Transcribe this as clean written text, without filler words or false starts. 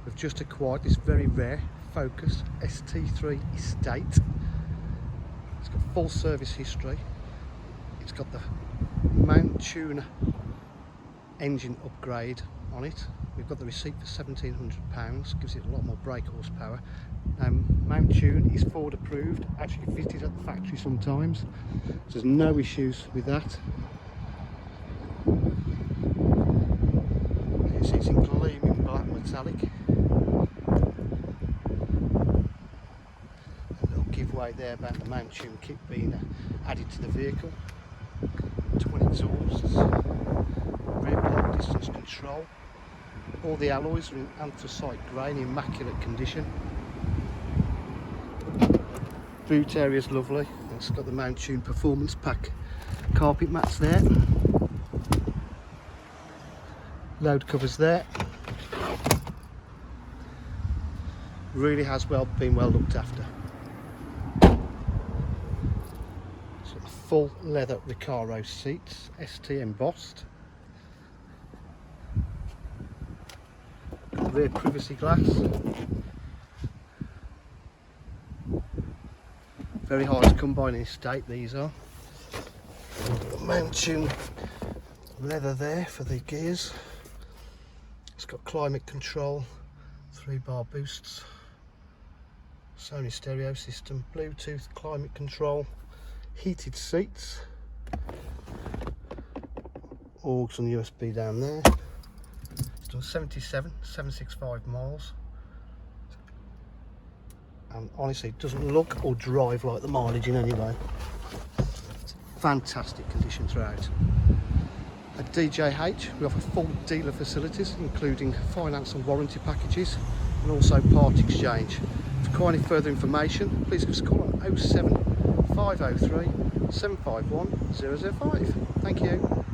We've just acquired this very rare Focus ST3 Estate. It's got full service history. It's got the Mount Tuner engine upgrade on it. We've got the receipt for £1,700, gives it a lot more brake horsepower. Mount Tune is Ford approved, actually fitted at the factory sometimes, so there's no issues with that. It's in gleaming black metallic. A little giveaway there about the Mount Tune kit being added to the vehicle. 20 exhausts, rear park distance control. All the alloys are in anthracite grey in immaculate condition. Boot area is lovely. It's got the Mount Tune Performance Pack carpet mats there. Load covers there. Really has been well looked after. So full leather Recaro seats, ST embossed. Rear privacy glass. Very hard to come by in estate, these are. Mount Tune leather there for the gears. It's got climate control, 3-bar boosts, Sony stereo system, Bluetooth, climate control, heated seats, Augs and USB down there. It's done 765 miles. And honestly, it doesn't look or drive like the mileage in any way. It's fantastic condition throughout. At DJH, we offer full dealer facilities, including finance and warranty packages, and also part exchange. For any further information, please give us a call on 07503 751 005. Thank you.